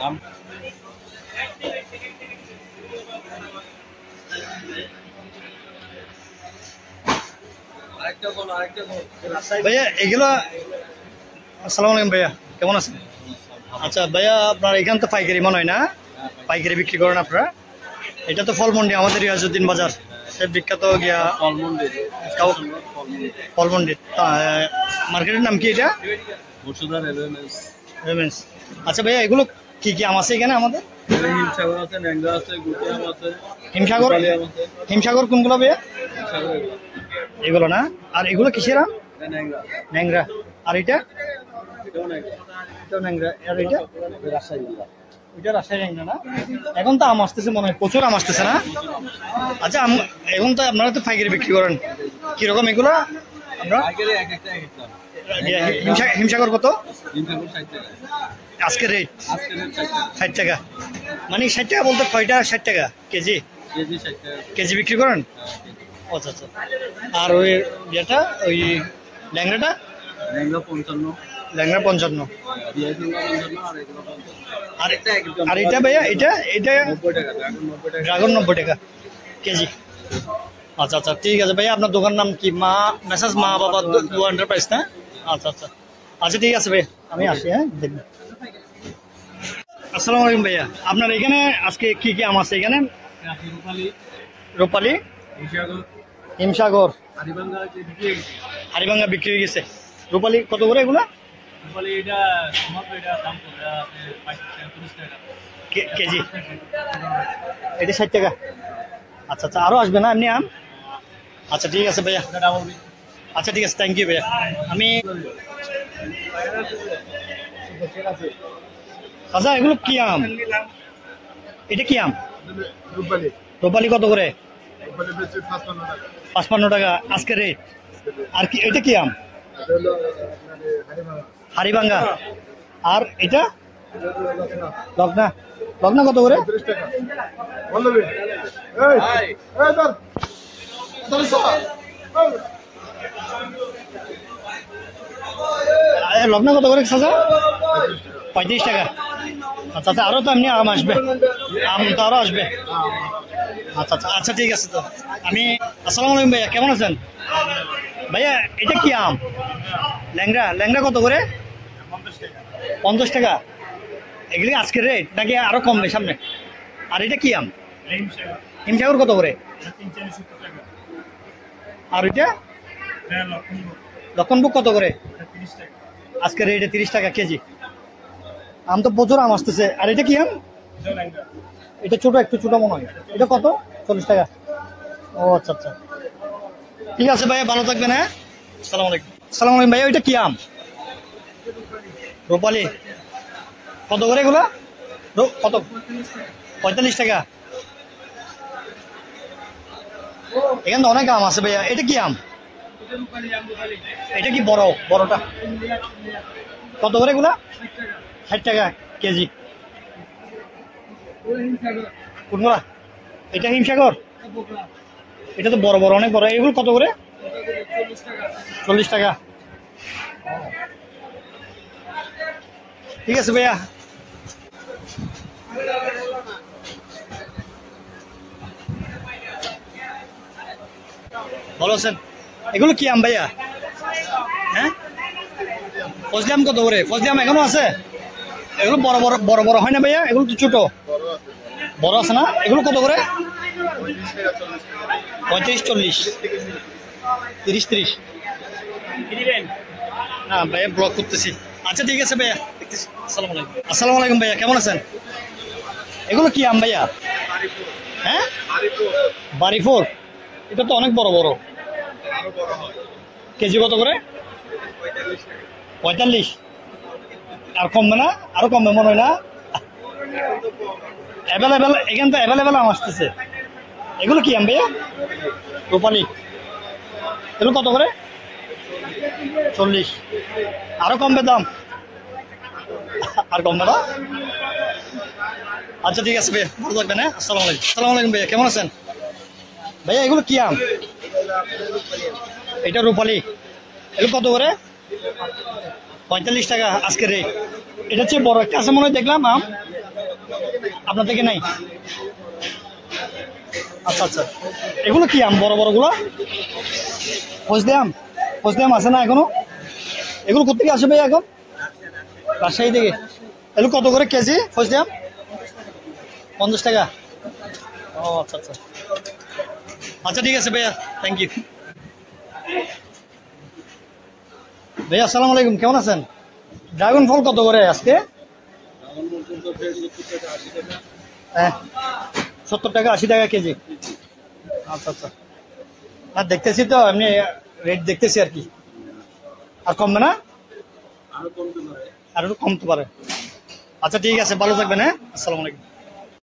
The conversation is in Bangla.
নাম ভাইয়া এগুলো আসসালামু আলাইকুম ভাইয়া, কেমন আছেন? আচ্ছা ভাইয়া, আপনার এখান তো পাইকারি মনে হয় না? পাইকারি বিক্রি করেন আপনারা? এটা তো ফলমন্ডি, আমাদের রিয়াজউদ্দিন বাজার, সে বিখ্যাত গিয়া ফলমন্ডি। মার্কেটের নাম কি এটা? রেভেন্স। আচ্ছা ভাইয়া, এগুলো কি কি আম আছে এখানে আমাদের? হিমসাগর আছে, ন্যাংরা আছে, গুটি আম আছে। হিমসাগর, হিমসাগর কোনগুলো ভাইয়া? এগুলো না? আর এগুলো কিসের আম? ন্যাংরা। আর এটা? এটাও ন্যাংরা। আর এটা? এটা রাজশাহী ন্যাংরা না? এখন তো আম আসতেছে মনে হয়, প্রচুর আম আসতেছে না? আচ্ছা, এখন তো আপনারা তো পাইকারি বিক্রি করেন, কিরকম এগুলো আমরা? হিমসাগর কত আজকে রেট? 60 টাকা। মানে 60 টাকা বলতে কয়টা? 60 টাকা কেজি? কেজি বিক্রি করেন? আচ্ছা আচ্ছা। আর ওই যেটা ওই ল্যাংড়াটা? ল্যাংড়া 55। আর এটা ভাইয়া, এটা এটা ড্রাগন 90 টাকা কেজি। আচ্ছা আচ্ছা, ঠিক আছে ভাইয়া। আপনার দোকান নাম কি? মেসাজ মা বাবা দু এন্টারপ্রাইজ না? আচ্ছা আচ্ছা আচ্ছা, ঠিক আছে ভাইয়া, আমি আসি। হ্যাঁ, দেখবেন। আসসালামু আলাইকুম ভাইয়া, আপনার এখানে আজকে কি কি আম আছে এখানে? রূপালী, হিমসাগর, হাড়িভাঙ্গা বিক্রি হয়ে গেছে। রূপালী কত করে এগুলা? কেজি? এটা 60 টাকা। আচ্ছা আচ্ছা, আরো আসবে না এমনি আম? আচ্ছা ঠিক আছে ভাইয়া, আচ্ছা ঠিক আছে, থ্যাংক ইউ ভাইয়া। আমি আচ্ছা, এগুলো কি আম? এটা কি আম? রূপালী কত করে? 55 টাকা আজকে রেট। আর কি এটা কি আম? হাড়িভাঙ্গা। আর এটা? লগ্না। লগ্না কত করে? লগ্না কত করে চাচা? 35 টাকা। আচ্ছা আচ্ছা, আরো তো এমনি আম আসবে, আম তো আরো আসবে। আচ্ছা আচ্ছা আচ্ছা, ঠিক আছে। তো আমি আসসালামু আলাইকুম ভাইয়া, কেমন আছেন? ভাইয়া এটা কি আম? ল্যাংড়া। ল্যাংড়া কত করে? 50 টাকা। এগুলি আজকের রেট নাকি আরো কমবে সামনে? আর এটা কি আম? হিমসাগর কত করে? আর এটা লক্ষণভোগ কত করে? আজকের রেটে 30 টাকা কেজি। আম তো প্রচুর আম আসতেছে। আর এটা কি আম? এটা ছোট, একটু ছোট মনে হয়। এটা কত? 40 টাকা। ও আচ্ছা আচ্ছা, ঠিক আছে ভাইয়া, ভালো থাকবেন। হ্যাঁ, আসসালামু আলাইকুম। আসসালামু আলাইকুম ভাইয়া, ওইটা কি আম? রূপালী কত করে এগুলা? কত? 45 টাকা। এখানে তো অনেক আম আছে ভাইয়া। এটা কি আম? এটা কি বড়? বড়টা কত করে এগুলা? 60 টাকা কেজি। কোনগুলা? এটা হিমসাগর। এটা তো বড় বড়, অনেক বড়। এগুলো কত করে? 40 টাকা। ঠিক আছে ভাইয়া। ভালো আছেন? এগুলো কি আম ভাইয়া? হ্যাঁ, ফজলি আম কত করে? ফজলি আম এখনো আছে? এগুলো বড় বড় বড় বড় হয় না ভাইয়া? এগুলো তো ছোট। বড় আছে না? এগুলো কত করে? 35, 40, 30, 30 না ভাইয়া, ব্লক করতেছি। আচ্ছা ঠিক আছে ভাইয়া, দেখতেছি। আসসালামু আলাইকুম। আসসালামু আলাইকুম ভাইয়া, কেমন আছেন? এগুলো কি আম ভাইয়া? হ্যাঁ, বাড়িফোর। এটা তো অনেক বড় বড়। কেজি কত করে? 45। আর কমবে না? আরো কমবে মনে হয় না? অ্যাভেলেবেল, এখান তো অ্যাভেলেবেল আম আসতেছে। এগুলো কি আম ভাইয়া? রূপালী। এগুলো কত করে? 40। আরো কমবে দাম? আর কমবে না? আচ্ছা ঠিক আছে ভাইয়া, ভালো থাকবেন। হ্যাঁ, আসসালামু আলাইকুম। আসসালামু আলাইকুম ভাইয়া, কেমন আছেন? ভাইয়া এগুলো কি আম? এটা রূপালী। এগুলো কত করে? 45 টাকা আজকের রেট। এটা হচ্ছে বড় একটা আছে মনে হয় দেখলাম আম আপনার থেকে নাই। আচ্ছা আচ্ছা, এগুলো কি আম বড় বড় গুলো? ফজলি আম আছে না এখনো? এগুলো কোথেকে আসবে এখন? রাজশাহী থেকে। এগুলো কত করে কেজি ফজলি আম? 50 টাকা। ও আচ্ছা আচ্ছা, আচ্ছা ঠিক আছে ভাইয়া, থ্যাংক ইউ। ভাইয়া আসসালামু আলাইকুম, কেমন আছেন? ড্রাগন ফল কত করে আজকে? হ্যাঁ, 70 টাকা 80 টাকা কেজি। আচ্ছা আচ্ছা, আর দেখতেছি তো এমনি রেট দেখতেছি আর কি, আর কমবে না? আর একটু কমতে পারে। আচ্ছা ঠিক আছে, ভালো থাকবেন। হ্যাঁ, আসসালামু আলাইকুম।